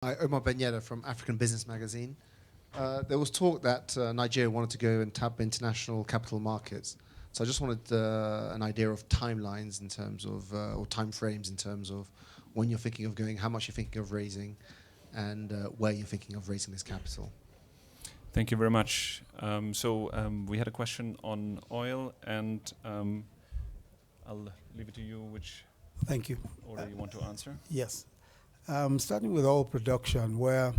Hi, Omar Benyeda from African Business Magazine. There was talk that Nigeria wanted to go and tap international capital markets. So I just wanted an idea of timelines in terms of, or timeframes in terms of when you're thinking of going, how much you're thinking of raising, and where you're thinking of raising this capital. Thank you very much. We had a question on oil, and I'll leave it to you which Thank you. order you want to answer. Yes. Starting with oil production, we're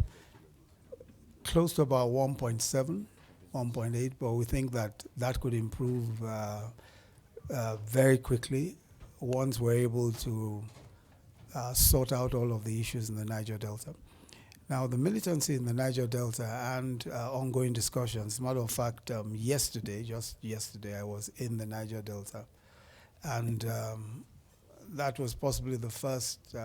close to about 1.7, 1.8, but we think that that could improve very quickly once we're able to sort out all of the issues in the Niger Delta. Now, the militancy in the Niger Delta and ongoing discussions, as a matter of fact, just yesterday, I was in the Niger Delta, and that was possibly the first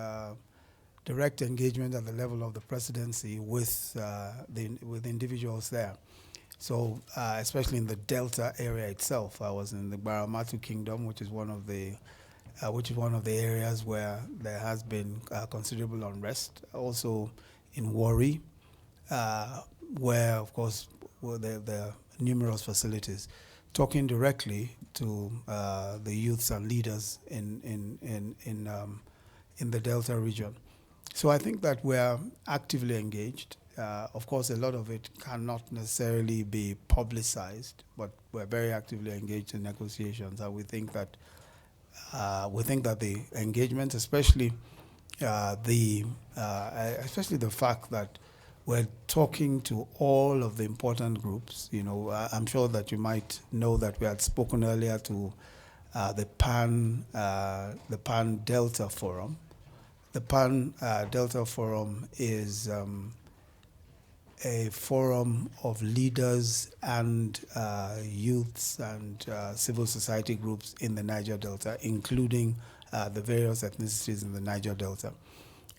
direct engagement at the level of the presidency with individuals there. So, especially in the Delta area itself, I was in the Baramatu Kingdom, which is one of the areas where there has been considerable unrest. Also in Warri, where, of course, there are numerous facilities. Talking directly to the youths and leaders in the Delta region. So I think that we're actively engaged. Of course, a lot of it cannot necessarily be publicized, but we're very actively engaged in negotiations, and we think that the engagement, especially the fact that we're talking to all of the important groups. You know, I'm sure that you might know that we had spoken earlier to the Pan Delta Forum. The Pan Delta Forum is a forum of leaders and youths and civil society groups in the Niger Delta, including the various ethnicities in the Niger Delta.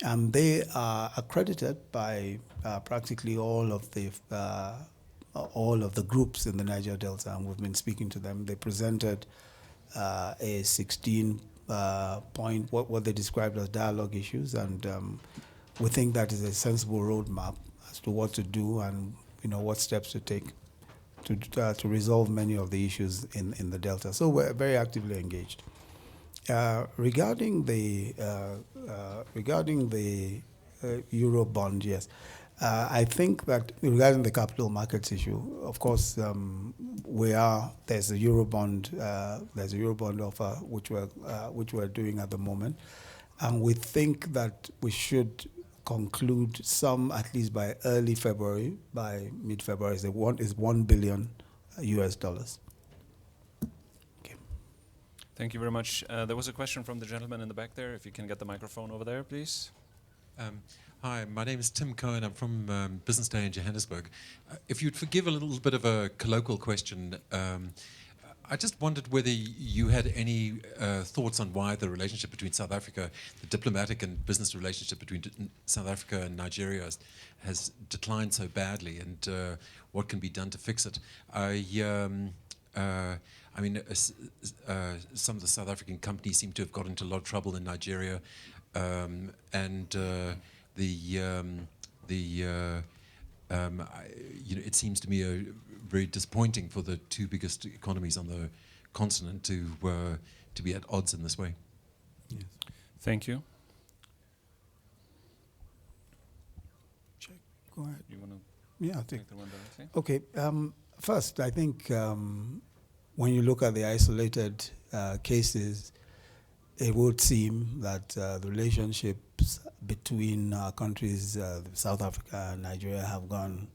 And they are accredited by practically all of the groups in the Niger Delta, and we've been speaking to them. They presented a 16 point, what they described as dialogue issues, and we think that is a sensible roadmap as to what to do and what steps to take to resolve many of the issues in the Delta. So we're very actively engaged. Regarding the Euro bond, yes. I think that regarding the capital markets issue, of course, there's a Eurobond offer which we're doing at the moment, and we think that we should conclude some at least by early February, by mid-February. Is $1 billion US. Okay. Thank you very much. There was a question from the gentleman in the back there. If you can get the microphone over there, please. Hi, my name is Tim Cohen. I'm from Business Day in Johannesburg. If you'd forgive a little bit of a colloquial question, I just wondered whether you had any thoughts on why the relationship between South Africa, the diplomatic and business relationship between South Africa and Nigeria has declined so badly, and what can be done to fix it. Some of the South African companies seem to have got into a lot of trouble in Nigeria, it seems to me very disappointing for the two biggest economies on the continent to be at odds in this way. Yes. Thank you. Check. Go ahead. You want to Yeah, I'll take the one directly? Okay. First, I think when you look at the isolated cases, it would seem that the relationships between countries, South Africa and Nigeria, have gone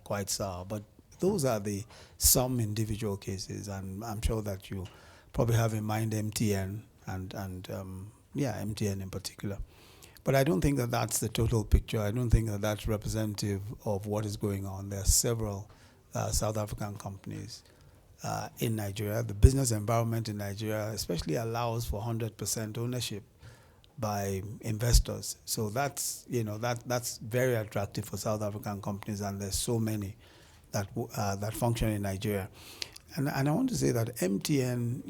quite sour. But those are some individual cases, and I'm sure that you probably have in mind MTN and MTN in particular. But I don't think that that's the total picture. I don't think that that's representative of what is going on. There are several South African companies in Nigeria. The business environment in Nigeria especially allows for 100% ownership by investors. So that's very attractive for South African companies, and there's so many that function in Nigeria. And I want to say that MTN,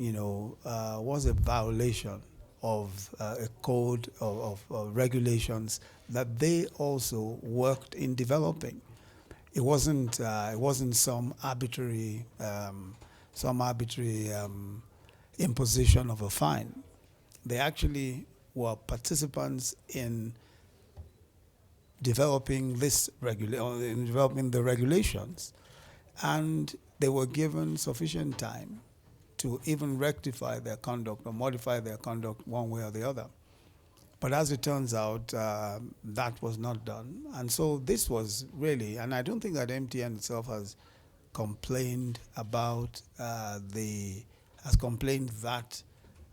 was a violation of a code of regulations that they also worked in developing. It wasn't some arbitrary imposition of a fine. They actually were participants in developing in developing the regulations, and they were given sufficient time to even rectify their conduct or modify their conduct one way or the other. But as it turns out, that was not done. And so this was really, and I don't think that MTN itself has complained about complained that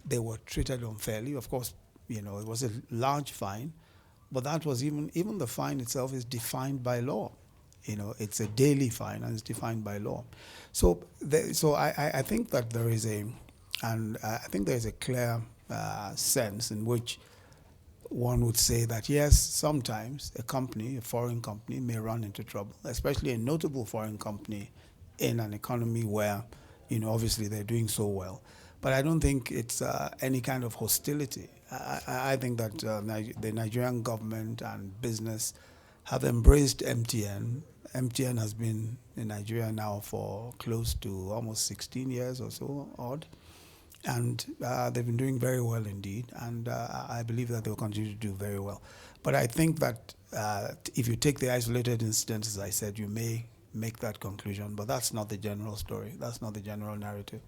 they were treated unfairly. Of course, it was a large fine, but that was even the fine itself is defined by law. It's a daily fine and it's defined by law. So I think that there is a clear sense in which one would say that yes, sometimes a foreign company may run into trouble, especially a notable foreign company in an economy where, obviously they're doing so well. But I don't think it's any kind of hostility. I think that the Nigerian government and business have embraced MTN. MTN has been in Nigeria now for close to almost 16 years or so, odd. And they've been doing very well indeed, and I believe that they'll continue to do very well. But I think that if you take the isolated incidents, as I said, you may make that conclusion, but that's not the general story. That's not the general narrative.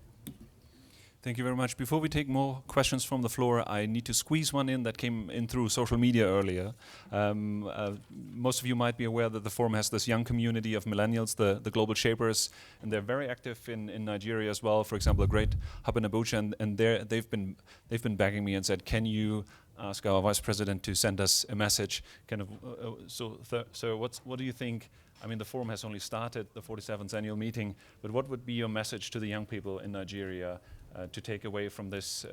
Thank you very much. Before we take more questions from the floor, I need to squeeze one in that came in through social media earlier. Most of you might be aware that the forum has this young community of millennials, the global shapers, and they're very active in Nigeria as well. For example, a great hub in Abuja, and they've been begging me and said, "Can you ask our vice president to send us a message?" Kind of. So what do you think? I mean, the forum has only started, the 47th annual meeting, but what would be your message to the young people in Nigeria to take away from this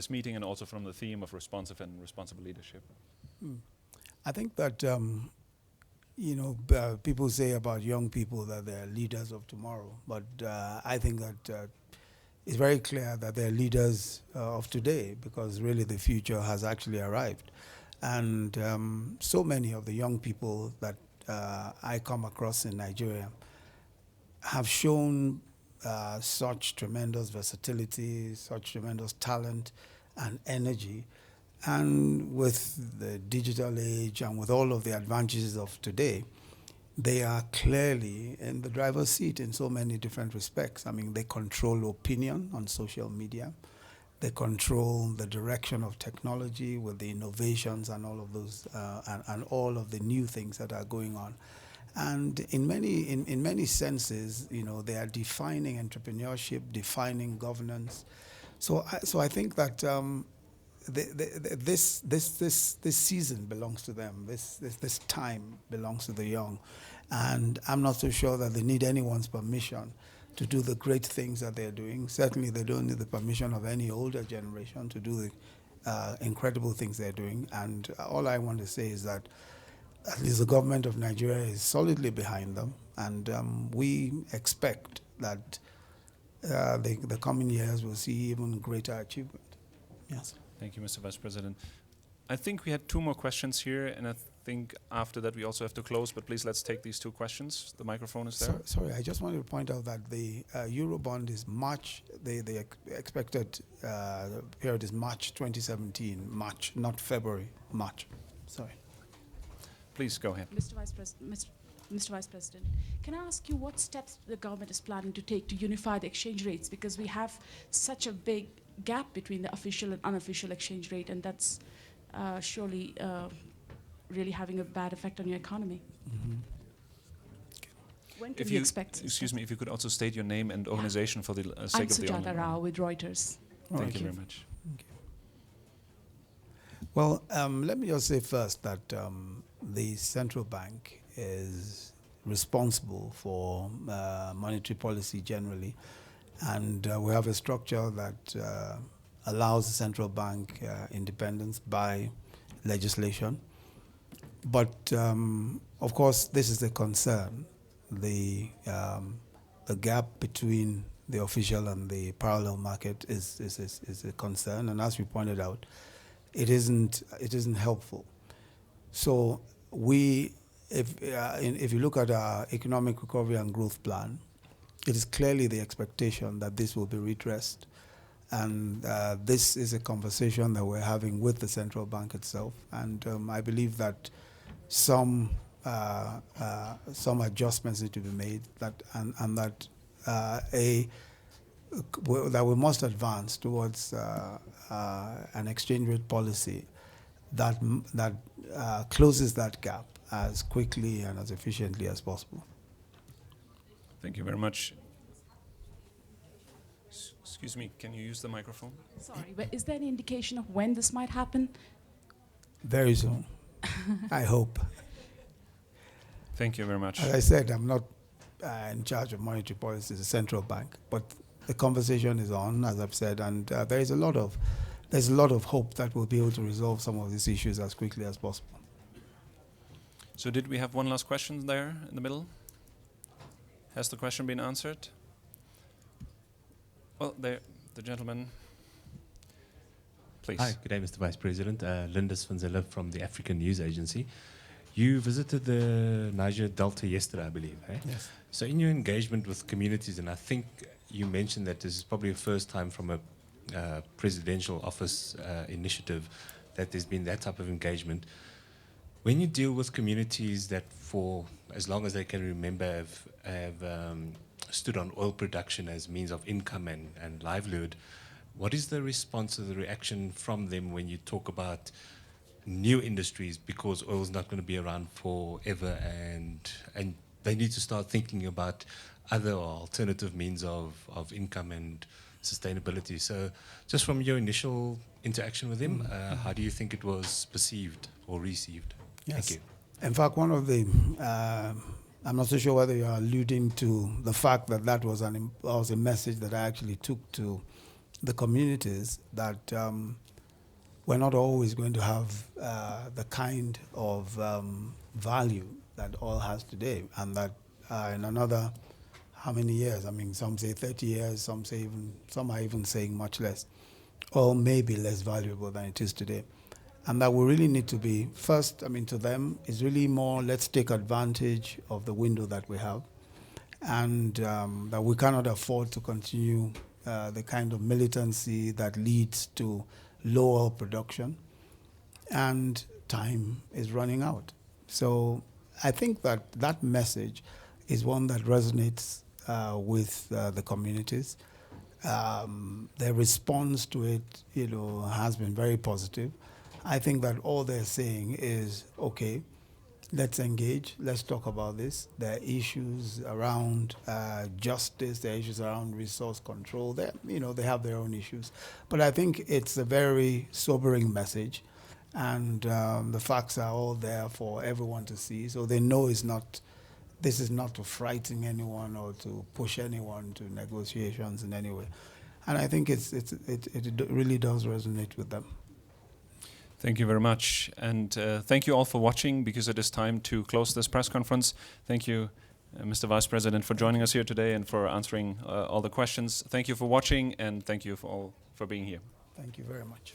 meeting and also from the theme of responsive and responsible leadership? I think that people say about young people that they're leaders of tomorrow, but I think that it's very clear that they're leaders of today, because really the future has actually arrived. And so many of the young people that I come across in Nigeria have shown such tremendous versatility, such tremendous talent and energy. And with the digital age and with all of the advantages of today, they are clearly in the driver's seat in so many different respects. I mean, they control opinion on social media. They control the direction of technology with the innovations and all of those, and all of the new things that are going on. And in many senses, they are defining entrepreneurship, defining governance. So I think that this season belongs to them. This time belongs to the young, and I'm not so sure that they need anyone's permission to do the great things that they're doing. Certainly, they don't need the permission of any older generation to do the incredible things they're doing. And all I want to say is that at least the government of Nigeria is solidly behind them, and we expect that the coming years will see even greater achievement. Yes. Thank you, Mr. Vice President. I think we had two more questions here, and I think after that we also have to close, but please let's take these two questions. The microphone is there. Sorry, I just wanted to point out that the Eurobond is March, the expected period is March 2017, March, not February, March. Sorry. Please go ahead. Mr. Vice President, can I ask you what steps the government is planning to take to unify the exchange rates? Because we have such a big gap between the official and unofficial exchange rate, and that's surely really having a bad effect on your economy. Mm-hmm. When can you expect? Excuse me, if you could also state your name and organization for the sake of the I'm Sujata Rao with Reuters. Thank you very much. Okay. Well, let me just say first that the central bank is responsible for monetary policy generally, and we have a structure that allows the central bank independence by legislation. But of course, this is a concern. The gap between the official and the parallel market is a concern, and as we pointed out, it isn't helpful. So if you look at our economic recovery and growth plan, it is clearly the expectation that this will be redressed. And this is a conversation that we're having with the central bank itself. And I believe that some adjustments need to be made, and that that we must advance towards an exchange rate policy that closes that gap as quickly and as efficiently as possible. Thank you very much. Excuse me, can you use the microphone? Sorry, but is there any indication of when this might happen? Very soon, I hope. Thank you very much. As I said, I'm not in charge of monetary policy, the central bank, but the conversation is on, as I've said, and there's a lot of hope that we'll be able to resolve some of these issues as quickly as possible. So did we have one last question there in the middle? Has the question been answered? Well, there, the gentleman. Please. Hi, good day, Mr. Vice President. Lindis van Zelle from the African News Agency. You visited the Niger Delta yesterday, I believe, eh? Yes. So in your engagement with communities, and I think you mentioned that this is probably the first time from a presidential office initiative that there's been that type of engagement. When you deal with communities that for as long as they can remember have stood on oil production as means of income and livelihood, what is the response or the reaction from them when you talk about new industries, because oil is not going to be around forever, and they need to start thinking about other alternative means of income and sustainability? So just from your initial interaction with them, how do you think it was perceived or received? Yes. Thank you. In fact, one of the, I'm not so sure whether you're alluding to the fact that was a message that I actually took to the communities, that we're not always going to have the kind of value that oil has today, and that in another, how many years? I mean, some say 30 years, some are even saying much less. Oil may be less valuable than it is today. And that we really need to be, first, I mean, to them, is really more, let's take advantage of the window that we have, and that we cannot afford to continue the kind of militancy that leads to low oil production, and time is running out. So I think that message is one that resonates with the communities. Their response to it, has been very positive. I think that all they're saying is, okay, let's engage, let's talk about this. There are issues around justice, there are issues around resource control. They have their own issues. But I think it's a very sobering message, and the facts are all there for everyone to see. So they know this is not to frighten anyone or to push anyone to negotiations in any way. And I think it really does resonate with them. Thank you very much. And thank you all for watching, because it is time to close this press conference. Thank you, Mr. Vice President, for joining us here today and for answering all the questions. Thank you for watching, and thank you for being here. Thank you very much.